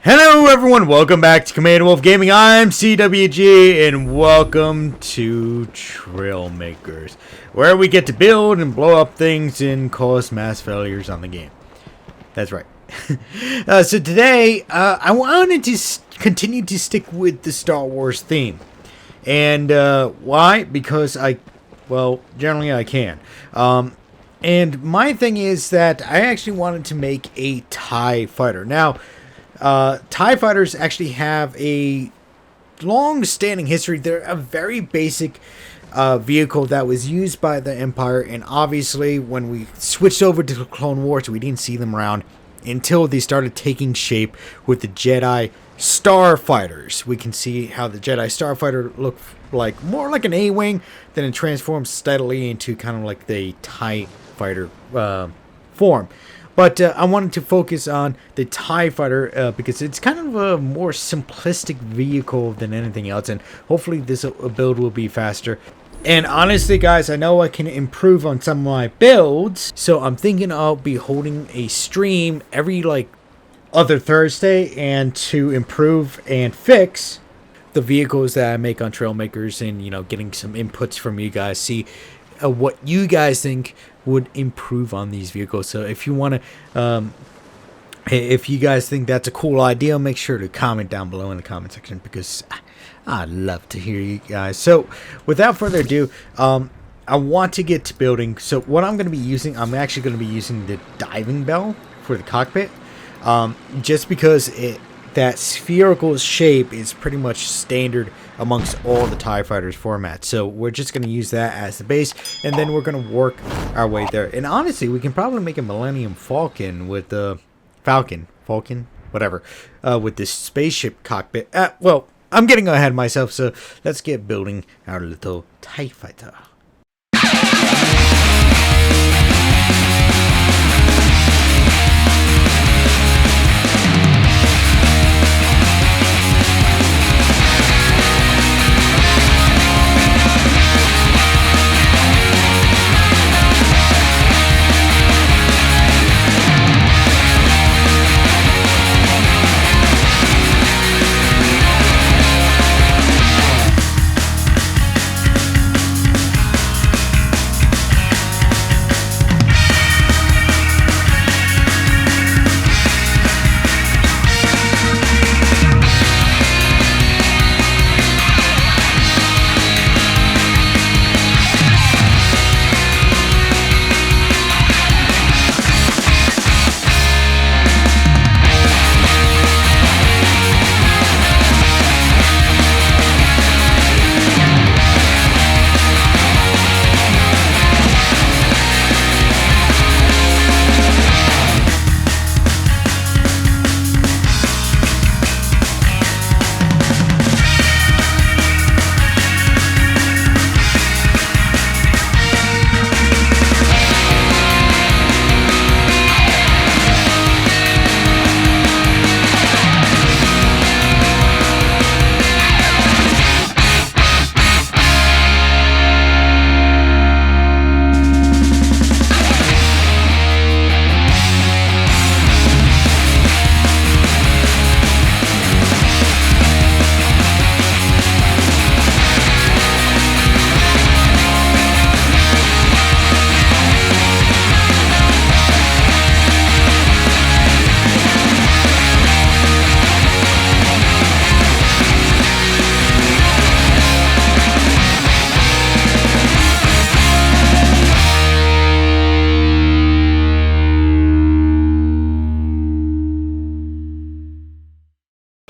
Hello everyone, welcome back to Command Wolf Gaming. I'm CWG and welcome to Trailmakers, where we get to build and blow up things and cause mass failures on the game. That's right. So today, I wanted to continue to stick with the Star Wars theme. And why? Because generally I can. And my thing is that I actually wanted to make a TIE fighter. Now, TIE fighters actually have a long-standing history. They're a very basic vehicle that was used by the Empire, and obviously when we switched over to the Clone Wars, we didn't see them around until they started taking shape with the Jedi Starfighters. We can see how the Jedi Starfighter looked like more like an A-Wing, then it transforms steadily into kind of like the TIE fighter form. But I wanted to focus on the TIE Fighter because it's kind of a more simplistic vehicle than anything else. And hopefully this build will be faster. And honestly, guys, I know I can improve on some of my builds. So I'm thinking I'll be holding a stream every other Thursday and to improve and fix the vehicles that I make on Trailmakers and, getting some inputs from you guys. See what you guys think would improve on these vehicles. So if you want to if you guys think that's a cool idea, make sure to comment down below in the comment section, because I'd love to hear you guys. So without further ado, I want to get to building. So what I'm going to be using, I'm actually going to be using the diving bell for the cockpit, just because that spherical shape is pretty much standard amongst all the TIE Fighters formats. So we're just going to use that as the base, and then we're going to work our way there. And honestly, we can probably make a Millennium Falcon with the Falcon, whatever, with this spaceship cockpit. Well, I'm getting ahead of myself, so let's get building our little TIE Fighter.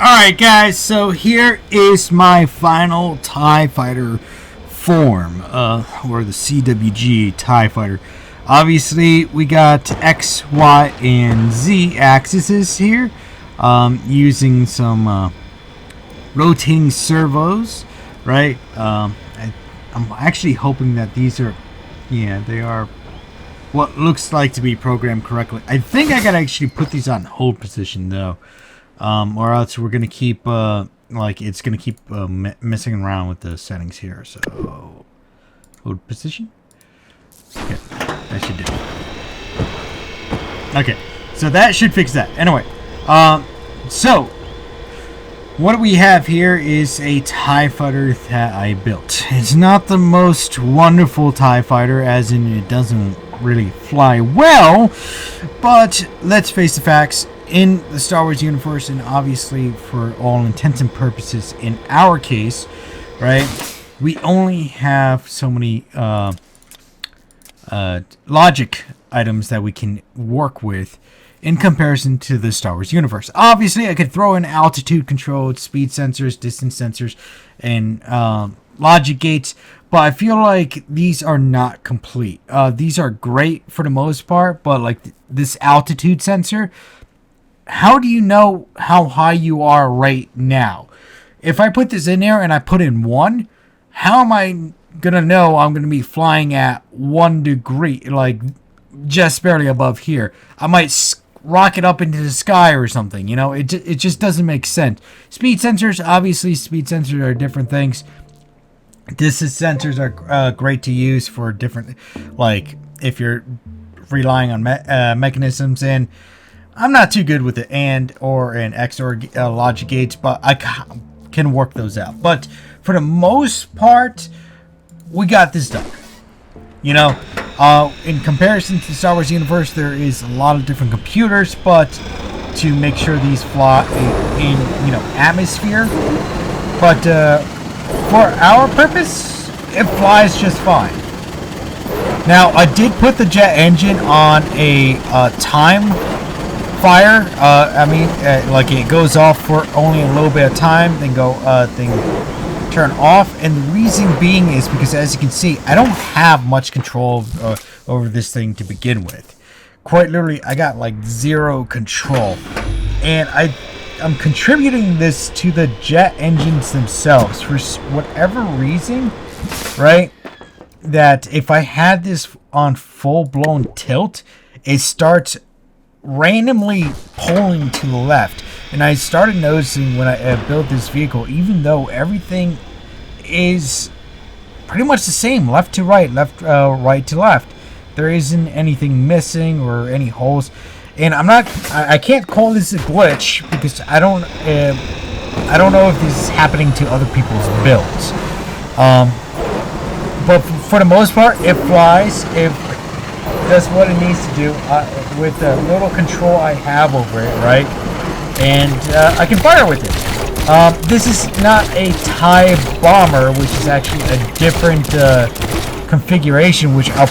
Alright guys, so here is my final TIE Fighter form, or the CWG TIE Fighter. Obviously, we got X, Y, and Z axes here, using some rotating servos, right? I'm actually hoping that these are, they are what looks like to be programmed correctly. I think I gotta actually put these on hold position though. Or else we're gonna keep it's gonna keep messing around with the settings here. So hold position. Okay, that should do it. Okay, so that should fix that. Anyway, so what we have here is a TIE fighter that I built. It's not the most wonderful TIE fighter, as in it doesn't really fly well, but let's face the facts. In the Star Wars universe, and obviously for all intents and purposes in our case, right, we only have so many logic items that we can work with in comparison to the Star Wars universe. Obviously, I could throw in altitude control, speed sensors, distance sensors, and logic gates, but I feel like these are not complete. These are great for the most part, but like this altitude sensor, how do you know how high you are right now? If I put this in there and I put in 1, how am I going to know I'm going to be flying at 1 degree, like just barely above here? I might rocket up into the sky or something, you know? It just doesn't make sense. Speed sensors, obviously speed sensors are different things. Distance sensors are great to use for different, like if you're relying on mechanisms, and I'm not too good with the AND or an XOR logic gates, but I can work those out. But for the most part, we got this done. You know, in comparison to the Star Wars universe, there is a lot of different computers, but to make sure these fly in you know, atmosphere. But for our purpose, it flies just fine. Now, I did put the jet engine on a time fire. Like it goes off for only a little bit of time, then turn off. And the reason being is because, as you can see, I don't have much control over this thing to begin with. Quite literally, I got like 0 control, and I'm contributing this to the jet engines themselves for whatever reason, right? That if I had this on full-blown tilt, it starts randomly pulling to the left. And I started noticing when I built this vehicle, even though everything is pretty much the same, left to right, right to left, there isn't anything missing or any holes. And I can't call this a glitch because I don't know if this is happening to other people's builds. But for the most part, it flies. It does what it needs to do with the little control I have over it, right? And I can fire with it. This is not a TIE bomber, which is actually a different configuration, which I'll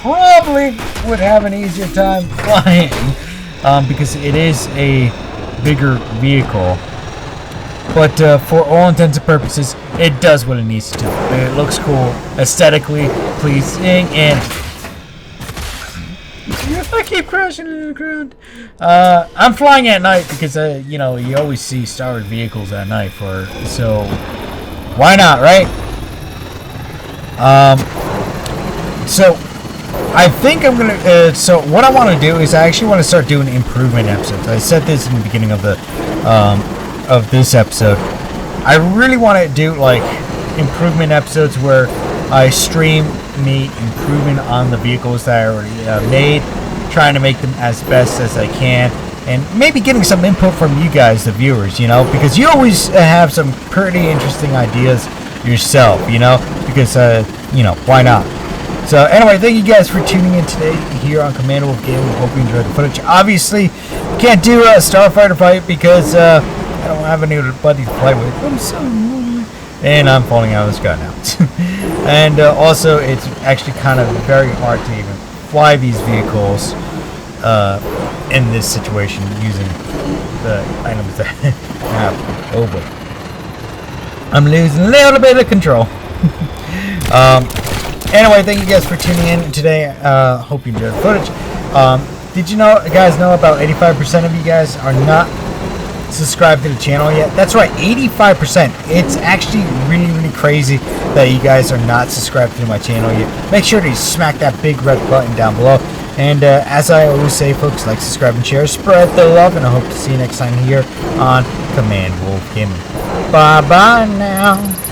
probably would have an easier time flying because it is a bigger vehicle. But for all intents and purposes, it does what it needs to do. It looks cool, aesthetically pleasing, and I keep crashing into the ground. I'm flying at night because you know, you always see Star Wars vehicles at night, so why not, right? So I think I'm gonna. So what I want to do is I actually want to start doing improvement episodes. I said this in the beginning of the of this episode. I really want to do like improvement episodes where I stream me improving on the vehicles that I already made, trying to make them as best as I can, and maybe getting some input from you guys, the viewers, you know, because you always have some pretty interesting ideas yourself, you know, because you know, why not? So anyway, thank you guys for tuning in today here on Commander Wolf Gaming. Hope you enjoyed the footage. Obviously, can't do a starfighter fight because I don't have anybody to play with. I'm so lonely. And I'm falling out of the sky now. And also, it's actually kind of very hard to even fly these vehicles in this situation using the items that I have. Oh boy. I'm losing a little bit of control. Anyway, thank you guys for tuning in today. Hope you enjoyed the footage. Did you guys know about 85% of you guys are not subscribed to the channel yet? That's right, 85%. It's actually really, really crazy that you guys are not subscribed to my channel yet. Make sure to smack that big red button down below. And as I always say, folks, like, subscribe, and share. Spread the love, and I hope to see you next time here on Command Wolf Gaming. Bye-bye now.